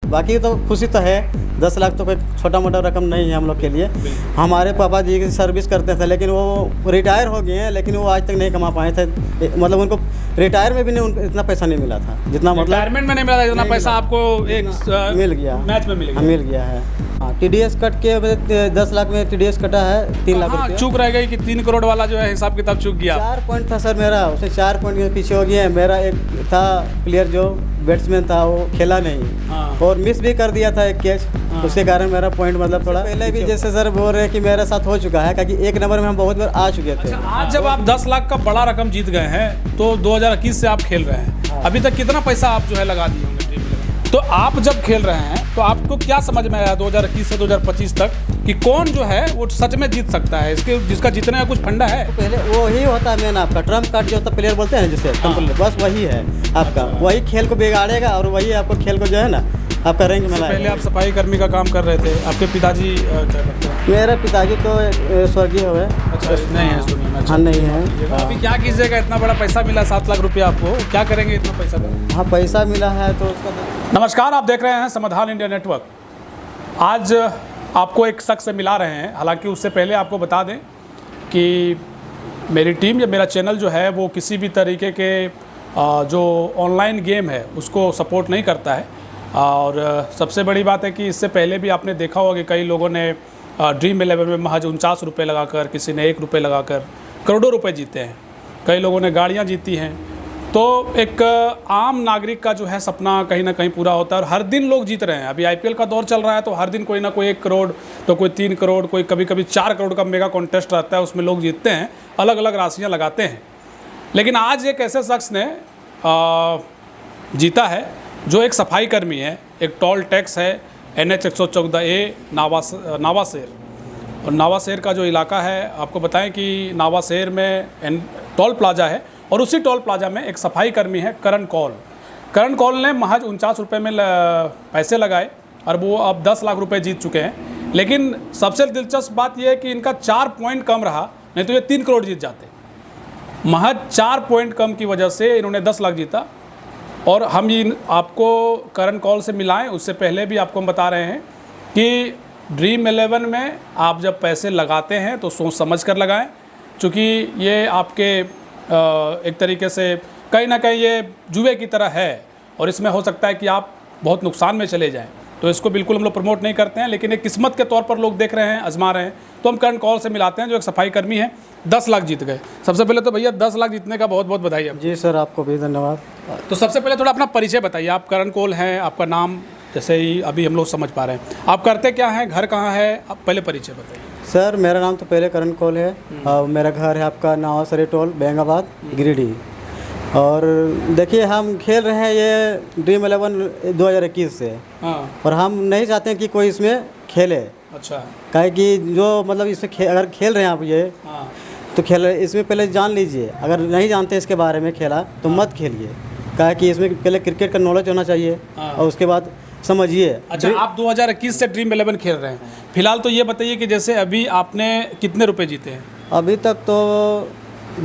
बाकी तो खुशी तो है, 10 लाख तो कोई छोटा मोटा रकम नहीं है हम लोग के लिए। हमारे पापा जी की सर्विस करते थे, लेकिन वो रिटायर हो गए हैं, लेकिन वो आज तक नहीं कमा पाए थे। मतलब उनको रिटायर में भी नहीं, उनको इतना पैसा नहीं मिला था जितना मतलब रिटायरमेंट में नहीं मिला था इतना पैसा आपको एक मिल गया, मैच में मिल गया। मिल गया है। हाँ, TDS कट के 10 लाख में TDS कटा है 3 लाख रुपया। चूक रह गई कि 3 करोड़ वाला जो है हिसाब किताब चूक गया। 4 पॉइंट था सर मेरा, उससे 4 पॉइंट के पीछे हो गया। मेरा एक था प्लेयर जो बैट्समैन था, वो खेला नहीं और मिस भी कर दिया था एक कैच, उसके कारण मेरा पॉइंट मतलब थोड़ा पहले भी जैसे सर बोल रहे हैं कि मेरे साथ हो चुका है, क्योंकि 1 नंबर में हम बहुत बार आ चुके थे। आज जब आप 10 लाख का बड़ा रकम जीत गए हैं तो 2021 से आप खेल रहे हैं, अभी तक कितना पैसा आप जो है लगा दिए होंगे? तो आप जब खेल रहे हैं तो आपको क्या समझ में आया 2021 से 2025 तक कि कौन जो है वो सच में जीत सकता है, इसके जिसका जीतने का कुछ फंडा है? तो पहले वही होता है मेन, आपका ट्रम्प कार्ड जो होता है, प्लेयर बोलते हैं जिसे, बस वही है आपका, वही खेल को बिगाड़ेगा और वही आपको खेल को जो है ना आपका रैंक में लाएगा। पहले आप सफाई कर्मी का काम कर रहे थे, आपके पिताजी क्या करते हैं? मेरे पिताजी तो स्वर्गीय हुए। अच्छा, नहीं है इस दुनिया में? हाँ, नहीं है। अभी क्या कीजिएगा, इतना बड़ा पैसा मिला 7 लाख रुपया, आपको क्या करेंगे इतना पैसा का? हाँ, पैसा मिला है तो उसका। नमस्कार, आप देख रहे हैं समाधान इंडिया नेटवर्क। आज आपको एक शख्स से मिला रहे हैं, हालांकि उससे पहले आपको बता दें कि मेरी टीम या मेरा चैनल जो है वो किसी भी तरीके के जो ऑनलाइन गेम है उसको सपोर्ट नहीं करता है। और सबसे बड़ी बात है कि इससे पहले भी आपने देखा होगा कि कई लोगों ने ड्रीम 11 में महज 49 रुपये लगाकर, किसी ने 1 रुपये लगाकर करोड़ों रुपए जीते हैं, कई लोगों ने गाड़ियाँ जीती हैं। तो एक आम नागरिक का जो है सपना कहीं ना कहीं पूरा होता है और हर दिन लोग जीत रहे हैं। अभी IPL का दौर चल रहा है तो हर दिन कोई ना कोई 1 करोड़, तो कोई 3 करोड़, कोई कभी कभी 4 करोड़ का मेगा कॉन्टेस्ट रहता है, उसमें लोग जीतते हैं, अलग अलग राशियाँ लगाते हैं। लेकिन आज एक ऐसे शख्स ने जीता है जो एक सफाई कर्मी है, एक टोल टैक्स है NH 114A नावाशहर। और नावाशहर का जो इलाका है, आपको बताएं कि नावाशहर में टोल प्लाजा है और उसी टोल प्लाजा में एक सफाई कर्मी है करण कौल ने महज 49 रुपये में पैसे लगाए और वो अब 10 लाख रुपए जीत चुके हैं। लेकिन सबसे दिलचस्प बात यह है कि इनका 4 पॉइंट कम रहा, नहीं तो ये 3 करोड़ जीत जाते। महज 4 पॉइंट कम की वजह से इन्होंने 10 लाख जीता। और हम आपको करण कौल से मिलाएं, उससे पहले भी आपको हम बता रहे हैं कि ड्रीम 11 में आप जब पैसे लगाते हैं तो सोच समझ कर लगाएं, क्योंकि ये आपके एक तरीके से कहीं ना कहीं ये जुए की तरह है और इसमें हो सकता है कि आप बहुत नुकसान में चले जाएं। तो इसको बिल्कुल हम लोग प्रमोट नहीं करते हैं, लेकिन एक किस्मत के तौर पर लोग देख रहे हैं, आजमा रहे हैं। तो हम करण कौल से मिलाते हैं जो एक सफाई कर्मी है, 10 लाख जीत गए। सबसे पहले तो भैया 10 लाख जीतने का बहुत बहुत बधाई आपको। जी सर, आपको भी धन्यवाद। तो सबसे पहले थोड़ा अपना परिचय बताइए, आप करण कौल हैं, आपका नाम जैसे ही अभी हम लोग समझ पा रहे हैं, आप करते क्या हैं, घर कहाँ है, आप पहले परिचय बताइए। सर, मेरा नाम तो पहले करण कौल है और मेरा घर है आपका नावासरी टोल, बेंगाबाद, गिरिडीह। और देखिए, हम खेल रहे हैं ये ड्रीम 11 2021 से। हाँ। और हम नहीं चाहते हैं कि कोई इसमें खेले। अच्छा। काहे कि जो मतलब इसमें अगर खेल रहे हैं आप ये, हाँ। तो खेल इसमें पहले जान लीजिए। अगर नहीं जानते इसके बारे में खेला तो मत खेलिए, काहे कि इसमें पहले क्रिकेट का नॉलेज होना चाहिए और उसके बाद समझिए। अच्छा, आप 2021 से ड्रीम 11 खेल रहे हैं। फिलहाल तो ये बताइए कि जैसे अभी आपने कितने रुपए जीते हैं? अभी तक तो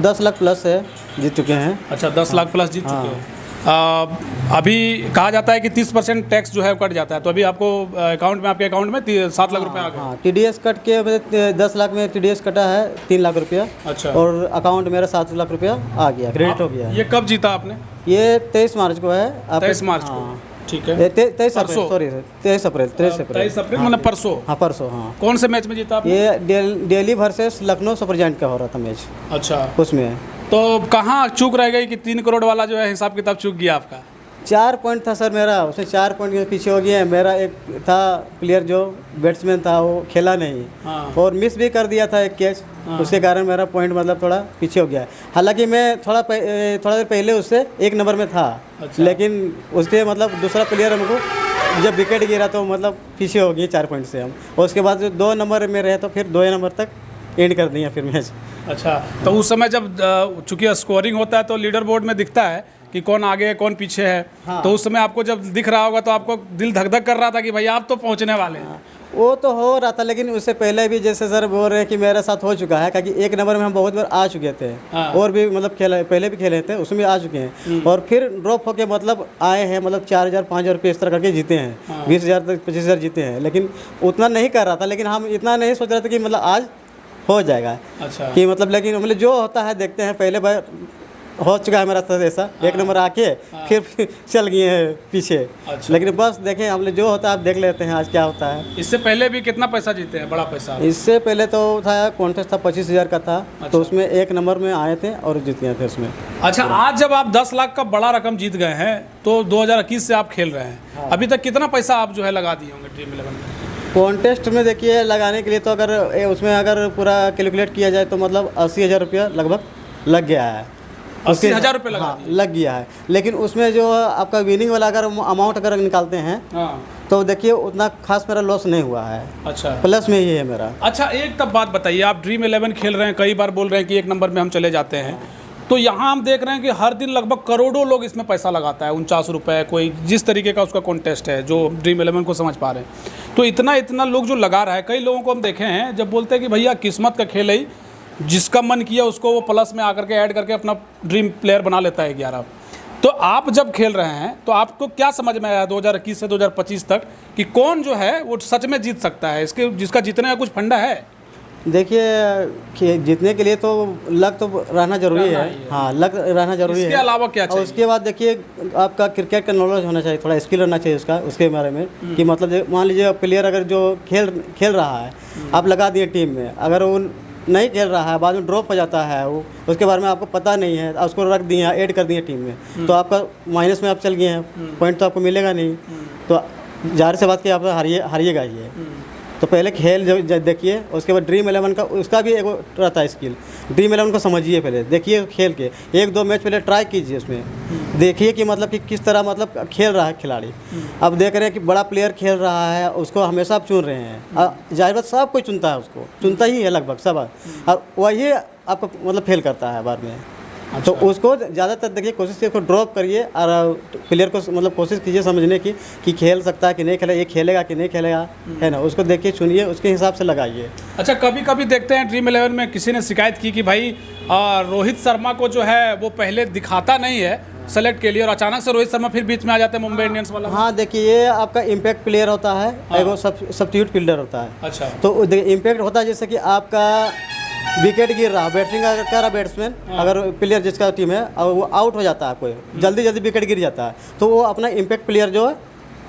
10 लाख प्लस है, जीत चुके हैं। अच्छा, 10 लाख प्लस जीत चुके हैं। अभी कहा जाता है कि 30% टैक्स जो है कट जाता है, तो अभी आपको अकाउंट में, आपके अकाउंट में 7 लाख रुपए आ गए। हाँ, TDS कट के 10 लाख में TDS कटा है 3 लाख रुपया। अच्छा। और अकाउंट मेरा 7 लाख रुपया आ गया, क्रेडिट हो गया। ये कब जीता आपने? ये 23 मार्च को है। 23 मार्च को, ठीक है। 23 अप्रैल, सॉरी सर, 23 अप्रैल। 23 अप्रैल मतलब परसों। हाँ, परसों। हाँ। कौन से मैच में जीता आपने? ये Delhi versus Lucknow super giant का हो रहा था मैच। अच्छा, उसमें तो कहाँ चूक रह गई कि 3 करोड़ वाला जो है हिसाब किताब चूक गया आपका? 4 पॉइंट था सर मेरा, उसमें 4 पॉइंट के पीछे हो गया। मेरा एक था प्लेयर जो बैट्समैन था, वो खेला नहीं और मिस भी कर दिया था एक कैच, उसके कारण मेरा पॉइंट मतलब थोड़ा पीछे हो गया। हालांकि मैं थोड़ा देर पहले उससे 1 नंबर में था। अच्छा। लेकिन उसके मतलब दूसरा प्लेयर हमको जब विकेट गिरा तो मतलब पीछे हो गए 4 पॉइंट से हम, और उसके बाद जो 2 नंबर में रहे तो फिर 2 नंबर तक एंड कर दिया फिर मैच। अच्छा, तो उस समय जब चूंकि स्कोरिंग होता है तो लीडर बोर्ड में दिखता है कि कौन आगे है कौन पीछे है। हाँ। तो उस समय आपको जब दिख रहा होगा तो आपको दिल धक धक कर रहा था कि भाई आप तो पहुंचने वाले हैं। हाँ। वो तो हो रहा था, लेकिन उससे पहले भी जैसे सर बोल रहे हैं कि मेरे साथ हो चुका है, क्योंकि एक नंबर में हम बहुत बार आ चुके थे। हाँ। और भी मतलब खेला, पहले भी खेले थे, उसमें भी आ चुके हैं। और फिर ड्रॉप होके मतलब आए हैं, मतलब 4,000 5,000 रुपये इस तरह करके जीते हैं। 20,000 तक 25,000 जीते हैं, लेकिन उतना नहीं कर रहा था। लेकिन हम इतना नहीं सोच रहे थे कि मतलब आज हो जाएगा। अच्छा। कि मतलब, लेकिन मतलब जो होता है देखते हैं। पहले बार हो चुका है मेरा साथ ऐसा, एक नंबर आके फिर चल गए हैं पीछे। अच्छा। लेकिन बस देखें, हम लोग जो होता है आप देख लेते हैं आज क्या होता है। इससे पहले भी कितना पैसा जीते हैं, बड़ा पैसा? इससे पहले तो था कॉन्टेस्ट था 25,000 का था। तो उसमें एक नंबर में आए थे और जीत गए थे उसमें। अच्छा, आज जब आप 10 लाख का बड़ा रकम जीत गए हैं तो 2021 से आप खेल रहे हैं, अभी तक कितना पैसा आप जो है लगा दिए होंगे ड्रीम 11 में? कॉन्टेस्ट में देखिए लगाने के लिए तो अगर उसमें अगर पूरा कैलकुलेट किया जाए तो मतलब 80,000 रुपया लगभग लग गया है। 80,000 रुपये लगा हाँ, लग गया है। लेकिन उसमें जो आपका विनिंग वाला अगर अमाउंट अगर निकालते हैं तो देखिए उतना खास मेरा लॉस नहीं हुआ है। अच्छा, प्लस में ही है मेरा। अच्छा, एक तब बात बताइए, आप ड्रीम 11 खेल रहे हैं, कई बार बोल रहे हैं कि एक नंबर में हम चले जाते हैं, तो यहाँ हम देख रहे हैं कि हर दिन लगभग करोड़ों लोग इसमें पैसा लगाता है। 49 रुपये, कोई जिस तरीके का उसका कॉन्टेस्ट है जो ड्रीम 11 को समझ पा रहे हैं, तो इतना लोग जो लगा रहा है। कई लोगों को हम देखे हैं जब बोलते हैं कि भैया किस्मत का खेल है, जिसका मन किया उसको वो प्लस में आकर के ऐड करके अपना ड्रीम प्लेयर बना लेता है 11। तो आप जब खेल रहे हैं तो आपको क्या समझ में आया 2021 से 2025 तक कि कौन जो है वो सच में जीत सकता है, इसके जिसका जीतने का कुछ फंडा है? देखिए जीतने के लिए तो लक तो रहना जरूरी है। हाँ, लक रहना जरूरी है। इसके अलावा क्या चाहिए? और उसके बाद देखिए आपका क्रिकेट का नॉलेज होना चाहिए, थोड़ा स्किल रहना चाहिए उसके बारे में। कि मतलब मान लीजिए प्लेयर अगर जो खेल रहा है, आप लगा दिए टीम में, अगर वो नहीं खेल रहा है, बाद में ड्रॉप हो जाता है, वो उसके बारे में आपको पता नहीं है, उसको रख दिए, ऐड कर दिए टीम में, तो आपका माइनस में आप चल गए हैं, पॉइंट तो आपको मिलेगा नहीं। तो जाहिर से बात कि आप हारिएगा ही है। तो पहले खेल जो देखिए, उसके बाद ड्रीम 11 का उसका भी एक रहता है स्किल। ड्रीम 11 को समझिए, पहले देखिए खेल के 1-2 मैच पहले ट्राई कीजिए, उसमें देखिए कि मतलब कि किस तरह मतलब खेल रहा है खिलाड़ी। अब देख रहे हैं कि बड़ा प्लेयर खेल रहा है, उसको हमेशा आप चुन रहे हैं। जाहिर बात सब कोई चुनता है, उसको चुनता ही है लगभग सब। और वही आपको मतलब फेल करता है बाद में। तो उसको ज़्यादातर देखिए कोशिश कीजिए, उसको ड्रॉप करिए और प्लेयर को मतलब कोशिश कीजिए समझने की कि खेल सकता है कि नहीं खेलेगा, ये खेलेगा कि नहीं खेलेगा, है ना। उसको देखिए, चुनिए, उसके हिसाब से लगाइए। अच्छा, कभी कभी देखते हैं ड्रीम 11 में किसी ने शिकायत की कि भाई रोहित शर्मा को जो है वो पहले दिखाता नहीं है सेलेक्ट के लिए, और अचानक से रोहित शर्मा फिर बीच में आ जाते हैं मुंबई इंडियंस वाला। हाँ, देखिए ये आपका इम्पैक्ट प्लेयर होता है, एगो सब्स्टिट्यूट फील्डर होता है। अच्छा, तो इम्पैक्ट होता है जैसे कि आपका विकेट गिर रहा, बैटिंग अगर कर रहा बैट्समैन, अगर प्लेयर जिसका टीम है और वो आउट हो जाता है, कोई जल्दी विकेट गिर जाता है, तो वो अपना इम्पैक्ट प्लेयर जो है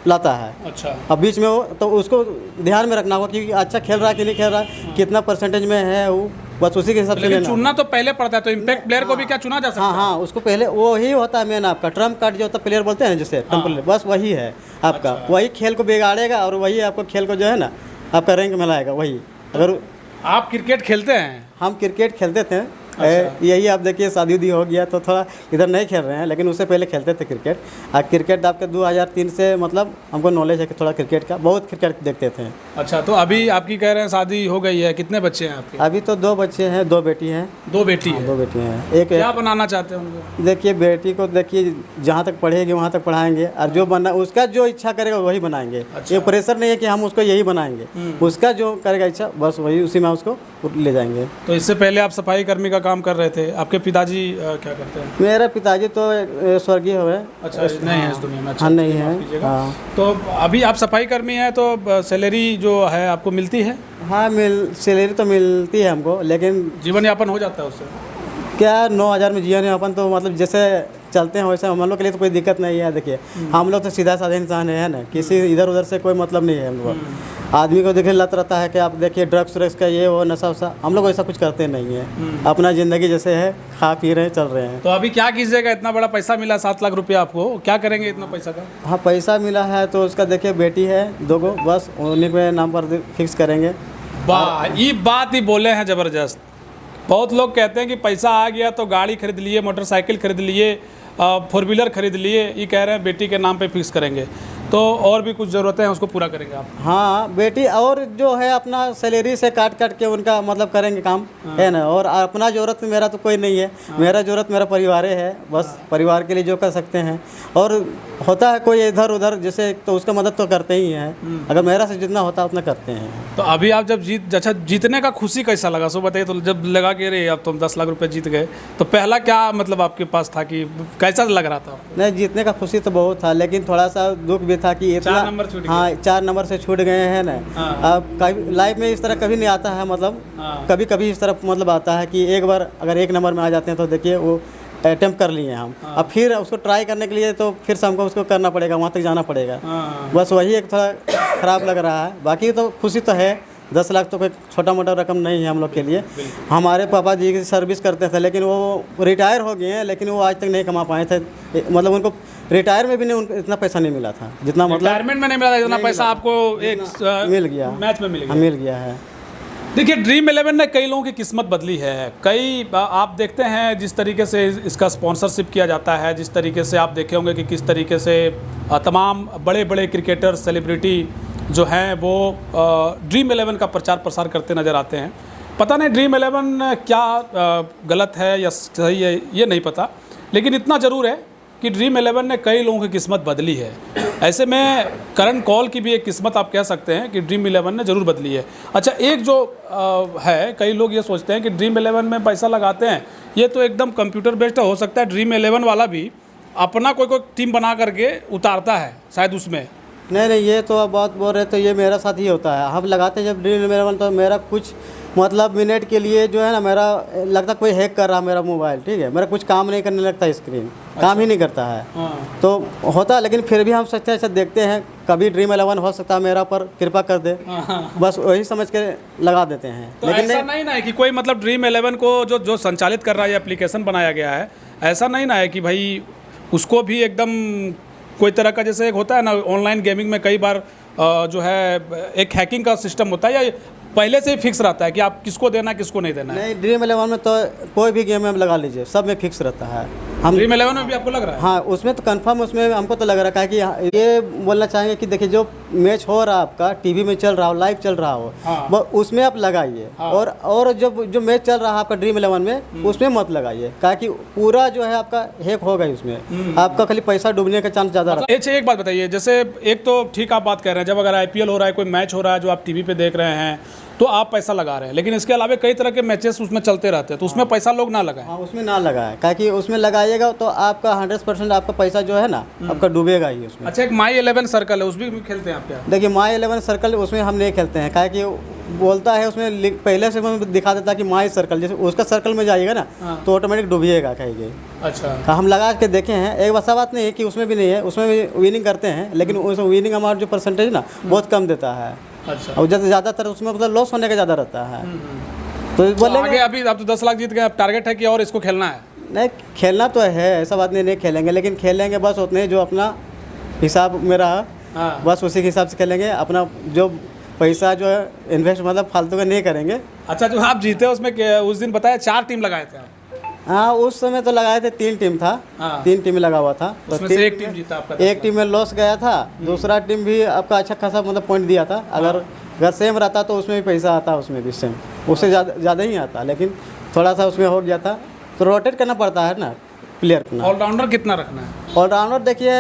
लाता है। अच्छा, अब बीच में वो, तो उसको ध्यान में रखना होगा कि अच्छा खेल रहा है कि नहीं खेल रहा है, कितना परसेंटेज में है वो, बस उसी के हिसाब से लेना। चुनना तो पहले पड़ता है, तो इम्पैक्ट प्लेयर को भी क्या चुना जा सकता है? हाँ, उसको पहले वही होता है मेन आपका ट्रम्प कार्ड जो होता है, प्लेयर बोलते हैं जिसे ट्रम्प प्लेयर, बस वही है आपका। वही खेल को बिगाड़ेगा और वही आपको खेल को जो है ना आपका रैंक में लाएगा वही। अगर आप क्रिकेट खेलते हैं? हम क्रिकेट खेलते थे। यही आप देखिए शादी उदी हो गया तो थोड़ा इधर नहीं खेल रहे हैं, लेकिन उससे पहले खेलते थे क्रिकेट। क्रिकेट आपके 2003 से मतलब हमको नॉलेज है कि थोड़ा क्रिकेट का, बहुत क्रिकेट देखते थे। अच्छा, तो अभी आपकी कह रहे हैं शादी हो गई है, कितने बच्चे हैं आपके? अभी तो 2 बच्चे हैं, 2 बेटी हैं। 2 बेटी है? 2 बेटी हैं। एक क्या बनाना चाहते हैं उनको? देखिए बेटी को देखिए जहाँ तक पढ़ेगी वहाँ तक पढ़ाएंगे, और जो बनना उसका जो इच्छा करेगा वही बनाएंगे। अच्छा। ये प्रेशर नहीं है कि हम उसको यही बनाएंगे, उसका जो करेगा इच्छा बस वही, उसी में उसको ले जाएंगे। तो इससे पहले आप सफाई कर्मी का काम कर रहे थे, आपके पिताजी क्या करते हैं? मेरा पिताजी तो स्वर्गीय हुए। अच्छा, नहीं है इस दुनिया में? अच्छा, हाँ, नहीं है। हाँ। तो अभी आप सफाई कर्मी हैं तो सैलरी जो है आपको मिलती है? हाँ, सैलरी तो मिलती है हमको, लेकिन जीवन यापन हो जाता है उससे? क्या 9,000 में जीवन यापन तो मतलब जैसे चलते हैं वैसे हम लोग के लिए तो कोई दिक्कत नहीं है। देखिए हम लोग तो सीधा साधा इंसान है ना, किसी इधर उधर से कोई मतलब नहीं है हम लोग। आदमी को देखिए लत रहता है कि आप देखिए ड्रग्स का ये वो नशा वशा, हम लोग ऐसा कुछ करते नहीं है। अपना ज़िंदगी जैसे है, खा पी रहे हैं, चल रहे हैं। तो अभी क्या कीजिएगा? इतना बड़ा पैसा मिला, 7 लाख रुपया आपको, क्या करेंगे इतना पैसा का? हाँ, पैसा मिला है तो उसका देखिए बेटी है 2 गो, बस उन्हीं के नाम पर फिक्स करेंगे। वाह, ये बात ही बोले हैं ज़बरदस्त। बहुत लोग कहते हैं कि पैसा आ गया तो गाड़ी खरीद लिए, मोटरसाइकिल खरीद लिए, 4 व्हीलर खरीद लिए, ये कह रहे हैं बेटी के नाम पे फिक्स करेंगे। तो और भी कुछ ज़रूरतें हैं उसको पूरा करेंगे आप? हाँ बेटी, और जो है अपना सैलरी से काट काट के उनका मतलब करेंगे काम, है ना। और अपना ज़रूरत मेरा तो कोई नहीं है, मेरा ज़रूरत मेरा परिवार है, बस परिवार के लिए जो कर सकते हैं। और होता है कोई इधर उधर जैसे, तो उसका मदद तो करते ही हैं, अगर मेरा से जितना होता है उतना करते हैं। तो अभी आप जब जीतने का खुशी कैसा लगा सो बताइए। तो जब लगा कि अरे अब तुम 10 लाख रुपए जीत गए, तो पहला क्या मतलब आपके पास था कि कैसा लग रहा था? नहीं, जीतने का खुशी तो बहुत था, लेकिन थोड़ा सा दुख भी था कि इतना 4 नंबर छूट गए। हाँ 4 नंबर से छूट गए हैं ना। अब कभी लाइफ में इस तरह कभी नहीं आता है, मतलब कभी कभी इस तरह मतलब आता है कि एक बार अगर 1 नंबर में आ जाते हैं तो देखिए वो अटेम्प्ट कर लिए हम, अब फिर उसको ट्राई करने के लिए तो फिर से हमको उसको करना पड़ेगा, वहाँ तक जाना पड़ेगा। बस वही एक थोड़ा ख़राब लग रहा है, बाकी तो खुशी तो है। 10 लाख तो कोई छोटा मोटा रकम नहीं है हम लोग के लिए। हमारे पापा जी की सर्विस करते थे, लेकिन वो रिटायर हो गए हैं, लेकिन वो आज तक नहीं कमा पाए थे। मतलब उनको रिटायर में भी नहीं उनको इतना पैसा नहीं मिला था जितना मतलब रिटायरमेंट में नहीं मिला था जितना पैसा आपको एक मिल गया, मैच में मिल गया। मिल गया है। देखिए ड्रीम 11 ने कई लोगों की किस्मत बदली है। कई आप देखते हैं जिस तरीके से इसका स्पॉन्सरशिप किया जाता है, जिस तरीके से आप देखे होंगे कि किस तरीके से तमाम बड़े बड़े क्रिकेटर सेलिब्रिटी जो हैं वो ड्रीम 11 का प्रचार प्रसार करते नज़र आते हैं। पता नहीं ड्रीम 11 क्या गलत है या सही है ये नहीं पता, लेकिन इतना ज़रूर है कि ड्रीम 11 ने कई लोगों की किस्मत बदली है। ऐसे में करण कौल की भी एक किस्मत आप कह सकते हैं कि ड्रीम 11 ने ज़रूर बदली है। अच्छा, एक जो है, कई लोग ये सोचते हैं कि ड्रीम 11 में पैसा लगाते हैं, ये तो एकदम कंप्यूटर बेस्ड हो सकता है ड्रीम 11 वाला भी अपना कोई टीम बना करके उतारता है शायद उसमें। नहीं, ये तो आप बात बोल रहे, तो ये मेरा साथ ही होता है। हम लगाते हैं जब ड्रीम 11 तो मेरा कुछ मतलब मिनट के लिए जो है ना, मेरा लगता कोई हैक कर रहा मेरा मोबाइल, ठीक है, मेरा कुछ काम नहीं करने लगता, स्क्रीन काम ही नहीं करता है। तो होता, लेकिन फिर भी हम सोचते हैं देखते हैं कभी ड्रीम 11 हो सकता है मेरा पर कृपा कर दे, बस वही समझ के लगा देते हैं। तो लेकिन ऐसा नहीं ना है कि कोई मतलब ड्रीम 11 को जो संचालित कर रहा है, एप्लीकेशन बनाया गया है, ऐसा नहीं ना है कि भाई उसको भी एकदम कोई तरह का, जैसे एक होता है ना ऑनलाइन गेमिंग में कई बार जो है एक हैकिंग का सिस्टम होता है, या पहले से ही फिक्स रहता है कि आप किसको देना किसको नहीं देना है? नहीं, ड्रीम 11 में तो कोई भी गेम में आप लगा लीजिए, सब में फिक्स रहता है। हम ड्रीम 11 में भी आपको लग रहा है? हाँ, उसमें तो कंफर्म, उसमें हमको तो लग रहा है कि ये बोलना चाहेंगे कि देखिए जो मैच हो रहा है आपका टीवी में चल रहा हो, लाइव चल रहा हो, वो उसमें आप लगाइए। और जो मैच चल रहा है आपका ड्रीम 11 में, उसमें मत लगाइए, कि पूरा जो है आपका हैक होगा, उसमें आपका खाली पैसा डूबने का चांस ज़्यादा रहता है। अच्छा, एक बात बताइए, जैसे एक तो ठीक आप बात कह रहे हैं, जब अगर IPL हो रहा है, कोई मैच हो रहा है जो आप टीवी पे देख रहे हैं, तो आप पैसा लगा रहे हैं, लेकिन इसके अलावा कई तरह के मैचेस उसमें चलते रहते हैं, तो उसमें पैसा लोग ना लगाएं। हाँ, उसमें ना लगाए, क्योंकि उसमें लगाइएगा तो आपका 100% आपका पैसा जो है ना आपका डूबेगा ही उसमें। अच्छा, एक माई 11 सर्कल है, उसमें भी खेलते हैं आप क्या? देखिए, माई 11 सर्कल उसमें हम नहीं खेलते हैं, क्योंकि बोलता है उसमें पहले से दिखा देता है कि माई सर्कल, जैसे उसका सर्कल में जाइएगा ना तो ऑटोमेटिक डूबिएगा कहेंगे। अच्छा, हम लगा के देखे हैं, एक वैसा बात नहीं है कि उसमें भी नहीं है, उसमें भी विनिंग करते हैं, लेकिन उसमें विनिंग अमाउंट जो परसेंटेज ना बहुत कम देता है। अच्छा, और ज़्यादातर उसमें मतलब लॉस होने का ज़्यादा रहता है। तो बोले आगे अभी आप तो 10 लाख जीत गए, अब टारगेट है कि और इसको खेलना है? नहीं, खेलना तो है, ऐसा बात नहीं खेलेंगे, लेकिन खेलेंगे बस उतने जो अपना हिसाब में रहा, बस उसी के हिसाब से खेलेंगे। अपना जो पैसा जो है इन्वेस्ट मतलब फालतू का नहीं करेंगे। अच्छा, जो आप जीते उसमें उस दिन बताया 4 टीम लगाए थे आप? हाँ, उस समय तो लगाए थे 3 टीम था। 3 टीम लगा हुआ था, तो उसमें से एक टीम जीता आपका? एक टीम में लॉस गया था, दूसरा टीम भी आपका अच्छा खासा मतलब पॉइंट दिया था। अगर सेम रहता तो उसमें भी पैसा आता, उसमें भी सेम, उससे ज़्यादा ही आता, लेकिन थोड़ा सा उसमें हो गया था। तो रोटेट करना पड़ता है ना प्लेयर को। ऑलराउंडर कितना रखना है? ऑलराउंडर देखिए,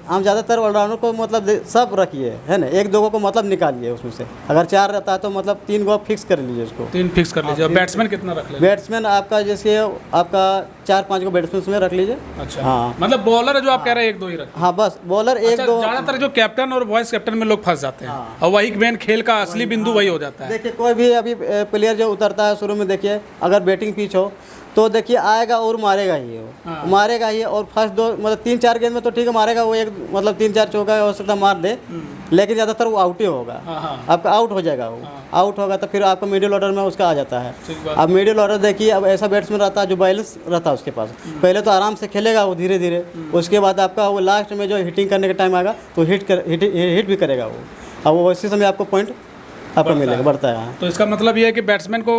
हम ज़्यादातर ऑलराउंडर को मतलब सब रखिए, है ना, 1-2 को मतलब निकालिए उसमें से। अगर 4 रहता है तो मतलब 3 गो फिक्स कर लीजिए उसको। 3 फिक्स कर लीजिए। बैट्समैन कितना रख लीजिए? बैट्समैन आपका जैसे आपका 4-5 को बैट्समैन उसमें रख लीजिए। अच्छा, हाँ, मतलब बॉलर है जो आप कह रहे हैं 1-2 ही रख? हाँ, बस बॉलर 1-2। ज़्यादातर जो कैप्टन और वाइस कैप्टन में लोग फंस जाते हैं, और वही मेन खेल का असली बिंदु वही हो जाता है। देखिए, कोई भी अभी प्लेयर जो उतरता है शुरू में, देखिए अगर बैटिंग पिच हो तो देखिए आएगा और मारेगा ही वो, मारेगा ही। और फर्स्ट 2 मतलब 3-4 गेंद में तो ठीक है मारेगा वो, एक मतलब 3-4 चौका हो सकता मार दे, लेकिन ज़्यादातर वो आउट ही होगा, आपका आउट हो जाएगा वो। आउट होगा तो फिर आपको मिडिल ऑर्डर में उसका आ जाता है। अब मिडिल ऑर्डर देखिए, अब ऐसा बैट्समैन रहता है जो बैलेंस रहता है उसके पास, पहले तो आराम से खेलेगा वो धीरे धीरे, उसके बाद आपका वो लास्ट में जो हिटिंग करने का टाइम आएगा तो हिट भी करेगा वो। अब वो इसी समय आपको पॉइंट आपको मिलेगा, बढ़ता है। हाँ। तो इसका मतलब ये है कि बैट्समैन को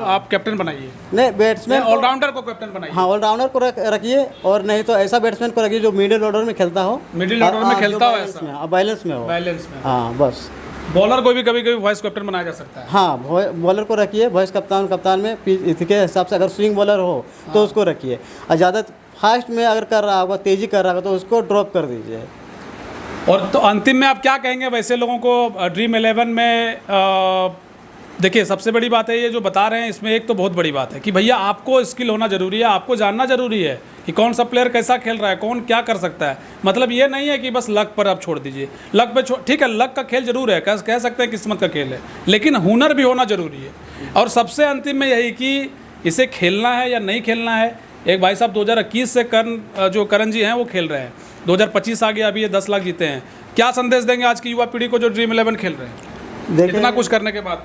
आप कैप्टन बनाइए, नहीं बैट्समैन ऑलराउंडर को कैप्टन बनाइए। हाँ ऑलराउंडर को रखिए, और नहीं तो ऐसा बैट्समैन को रखिए जो मिडिल ऑर्डर में खेलता हो, मिडिल ऑर्डर में खेलता हो, ऐसा बैलेंस में हो, बैलेंस में। हाँ बस। बॉलर को भी कभी कभी वाइस कैप्टन बनाया जा सकता है। हाँ बॉलर को रखिए वाइस कप्तान में इसके हिसाब से, अगर स्विंग बॉलर हो तो उसको रखिए, और ज़्यादा फास्ट में अगर कर रहा होगा, तेज़ी कर रहा होगा तो उसको ड्रॉप कर दीजिए। और तो अंतिम में आप क्या कहेंगे वैसे लोगों को ड्रीम 11 में? देखिए सबसे बड़ी बात है ये जो बता रहे हैं, इसमें एक तो बहुत बड़ी बात है कि भैया आपको स्किल होना जरूरी है, आपको जानना जरूरी है कि कौन सा प्लेयर कैसा खेल रहा है, कौन क्या कर सकता है। मतलब ये नहीं है कि बस लक पर आप छोड़ दीजिए, लक पे ठीक है, लक का खेल जरूर है, कह सकते हैं किस्मत का खेल है, लेकिन हुनर भी होना जरूरी है। और सबसे अंतिम में यही कि इसे खेलना है या नहीं खेलना है। एक भाई साहब 2021 से करण जी हैं वो खेल रहे हैं, 2025 आ गया, अभी ये 10 लाख जीते हैं। क्या संदेश देंगे आज की युवा पीढ़ी को जो ड्रीम 11 खेल रहे हैं इतना कुछ करने के बाद?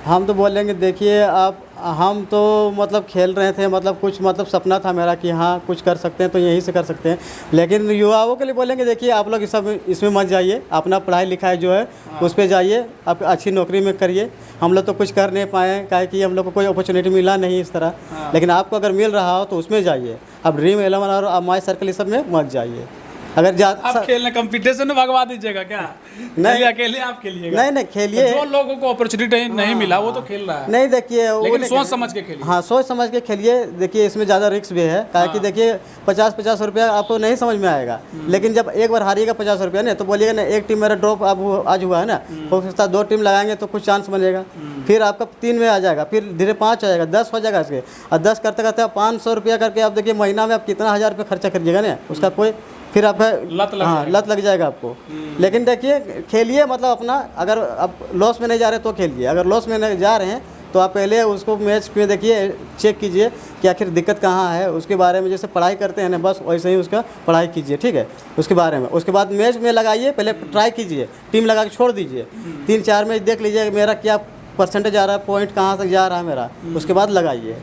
हम तो बोलेंगे देखिए आप, हम तो मतलब खेल रहे थे, मतलब कुछ मतलब सपना था मेरा कि हाँ कुछ कर सकते हैं तो यहीं से कर सकते हैं, लेकिन युवाओं के लिए बोलेंगे देखिए आप लोग इसमें मत जाइए, अपना पढ़ाई लिखाई जो है उस पर जाइए, आप अच्छी नौकरी में करिए। हम लोग तो कुछ कर नहीं पाए, काहे कि हम लोग को कोई अपॉर्चुनिटी मिला नहीं इस तरह, लेकिन आपको अगर मिल रहा हो तो उसमें जाइए। अब ड्रीम 11 और माई सर्कल इस सब में मत जाइए। अगर आप खेलने कंपटीशन में भगवा दीजिएगा क्या? नहीं, अकेले आप खेलिएगा। नहीं खेलिए, जो लोगों को अपॉर्चुनिटी नहीं मिला वो तो खेल रहा है। नहीं देखिए, लेकिन सोच समझ के खेलिए। हाँ सोच समझ के खेलिए। देखिए इसमें ज़्यादा रिस्क भी है, काहे कि देखिए 50-50 रुपया आपको नहीं समझ में आएगा, लेकिन जब एक बार हारिएगा 50 रुपया नहीं तो बोलिएगा ना एक टीम मेरा ड्रॉप अब आज हुआ है ना, हो सकता है 2 टीम लगाएंगे तो कुछ चांस बनेगा, फिर आपका 3 में आ जाएगा, फिर धीरे 5 आ जाएगा, 10 हो जाएगा इसके, और 10 करते करते आप 500 रुपया करके आप देखिए महीना में आप कितना 1000 रुपये खर्चा करिएगा ना, उसका कोई फिर आपका लत लग जाएगा आपको। लेकिन देखिए खेलिए, मतलब अपना, अगर आप लॉस में नहीं जा रहे तो खेलिए, अगर लॉस में नहीं जा रहे हैं तो आप पहले उसको मैच में देखिए, चेक कीजिए कि आखिर दिक्कत कहाँ है, उसके बारे में जैसे पढ़ाई करते हैं ना बस वैसे ही उसका पढ़ाई कीजिए, ठीक है, उसके बारे में। उसके बाद मैच में लगाइए, पहले ट्राई कीजिए, टीम लगा के छोड़ दीजिए, 3-4 मैच देख लीजिए मेरा क्या परसेंटेज आ रहा है, पॉइंट कहाँ तक जा रहा है मेरा, उसके बाद लगाइए।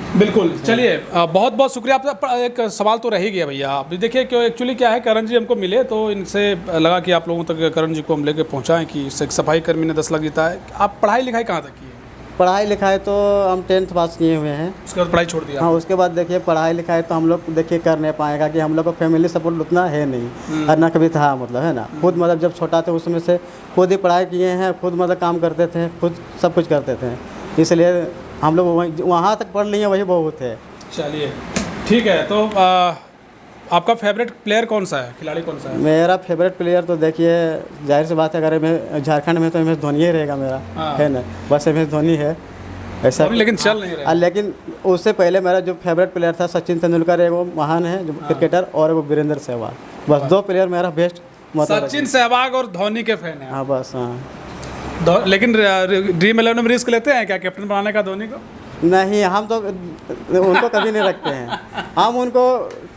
बिल्कुल। चलिए बहुत बहुत शुक्रिया आपका। एक सवाल तो रह ही गया भैया, अभी देखिए क्यों एक्चुअली क्या है, करण जी हमको मिले तो इनसे लगा कि आप लोगों तक करण जी को हम लेके पहुंचाएं कि सफाई कर्मी ने 10 लाख जीता है। आप पढ़ाई लिखाई कहाँ तक की है? पढ़ाई लिखाई तो हम 10th पास किए हुए हैं, उसके बाद पढ़ाई छोड़ दिया। हाँ उसके बाद देखिए पढ़ाई लिखाई तो हम लोग देखिए कर नहीं पाएगा कि हम लोग को फैमिली सपोर्ट उतना है नहीं, और ना कभी था, मतलब है ना, खुद मतलब जब छोटा थे उसमें से खुद ही पढ़ाई किए हैं, खुद मतलब काम करते थे, खुद सब कुछ करते थे, इसलिए हम लोग वहाँ तक पढ़ लिए, वही बहुत है। चलिए ठीक है, तो आपका फेवरेट प्लेयर कौन सा है, खिलाड़ी कौन सा है? मेरा फेवरेट प्लेयर तो देखिए जाहिर सी बात है, अगर मैं झारखंड में तो MS धोनी ही रहेगा मेरा, है ना, बस MS धोनी है ऐसा, लेकिन चल नहीं रहा। लेकिन उससे पहले मेरा जो फेवरेट प्लेयर था सचिन तेंदुलकर, है वो महान है जो क्रिकेटर, और वो वीरेंद्र सहवाग, बस 2 प्लेयर मेरा बेस्ट। सचिन सहवाग और धोनी के फैन है? हाँ बस। हाँ लेकिन ड्रीम 11 में रिस्क लेते हैं क्या कैप्टन बनाने का धोनी को? नहीं, हम तो उनको कभी नहीं रखते हैं, हम उनको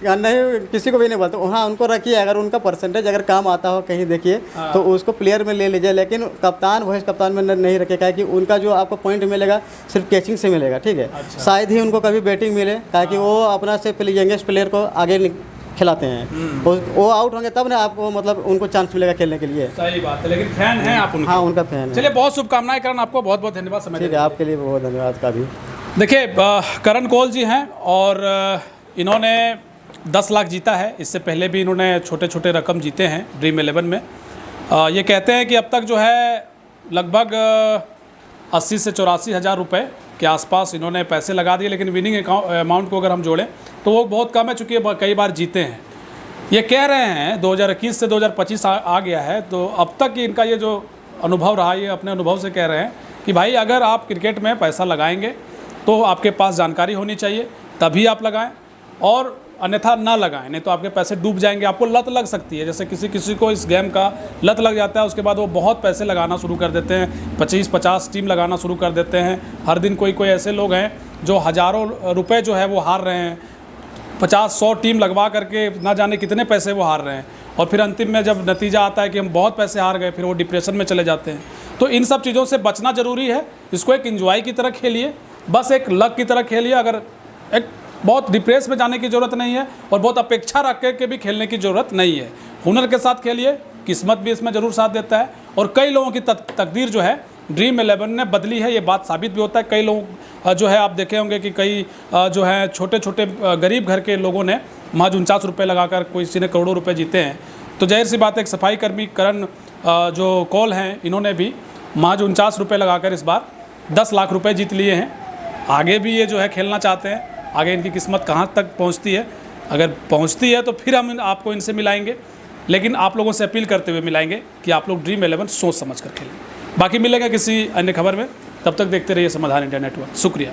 नहीं किसी को भी नहीं बोलते। हाँ उनको रखिए, अगर उनका परसेंटेज अगर काम आता हो कहीं देखिए तो उसको प्लेयर में ले लीजिए, लेकिन कप्तान वाइस कप्तान में नहीं रखे, कि उनका जो आपको पॉइंट मिलेगा सिर्फ कैचिंग से मिलेगा, ठीक है। अच्छा। शायद ही उनको कभी बैटिंग मिले, कि वो अपना से यंगेस्ट प्लेयर को आगे खिलाते हैं, वो आउट होंगे तब ना आपको मतलब उनको चांस मिलेगा खेलने के लिए। सही बात है, लेकिन फैन हैं आप उनके? हाँ उनका फैन है। चलिए बहुत शुभकामनाएं करण, आपको बहुत बहुत धन्यवाद समय। ठीक है, आपके लिए बहुत धन्यवाद का भी। देखिए करण कौल जी हैं और इन्होंने 10 लाख जीता है, इससे पहले भी इन्होंने छोटे छोटे रकम जीते हैं ड्रीम 11 में। ये कहते हैं कि अब तक जो है लगभग 80 से 84 हज़ार रुपये के आसपास इन्होंने पैसे लगा दिए, लेकिन विनिंग अमाउंट को अगर हम जोड़ें तो वो बहुत कम है, चूँकि कई बार जीते हैं। ये कह रहे हैं 2021 से 2025 आ गया है, तो अब तक इनका ये जो अनुभव रहा, ये अपने अनुभव से कह रहे हैं कि भाई अगर आप क्रिकेट में पैसा लगाएंगे तो आपके पास जानकारी होनी चाहिए, तभी आप लगाएं, और अन्यथा ना लगाएं, नहीं तो आपके पैसे डूब जाएंगे, आपको लत लग सकती है। जैसे किसी को इस गेम का लत लग जाता है, उसके बाद वो बहुत पैसे लगाना शुरू कर देते हैं, 25-50 टीम लगाना शुरू कर देते हैं। हर दिन कोई ऐसे लोग हैं जो हज़ारों रुपए जो है वो हार रहे हैं, 50-100 टीम लगवा करके ना जाने कितने पैसे वो हार रहे हैं, और फिर अंतिम में जब नतीजा आता है कि हम बहुत पैसे हार गए, फिर वो डिप्रेशन में चले जाते हैं। तो इन सब चीज़ों से बचना ज़रूरी है। इसको एक एंजॉय की तरह खेलिए, बस एक लक की तरह खेलिए। अगर एक बहुत डिप्रेस में जाने की ज़रूरत नहीं है, और बहुत अपेक्षा रख के भी खेलने की ज़रूरत नहीं है। हुनर के साथ खेलिए, किस्मत भी इसमें ज़रूर साथ देता है, और कई लोगों की तकदीर जो है ड्रीम 11 ने बदली है, ये बात साबित भी होता है। कई लोग जो है आप देखे होंगे कि कई जो है छोटे छोटे गरीब घर के लोगों ने महज 49 रुपये लगाकर किसी ने करोड़ों रुपए जीते हैं। तो जाहिर सी बात है, एक सफाई कर्मी करण जो कौल हैं, इन्होंने भी महज 49 रुपये लगाकर इस बार 10 लाख रुपए जीत लिए हैं। आगे भी ये जो है खेलना चाहते हैं, आगे इनकी किस्मत कहाँ तक पहुँचती है, अगर पहुँचती है तो फिर हम आपको इनसे मिलाएंगे, लेकिन आप लोगों से अपील करते हुए मिलाएंगे कि आप लोग ड्रीम 11 सोच समझ कर खेलें। बाकी मिलेंगे किसी अन्य खबर में, तब तक देखते रहिए समाधान इंडिया नेटवर्क। शुक्रिया।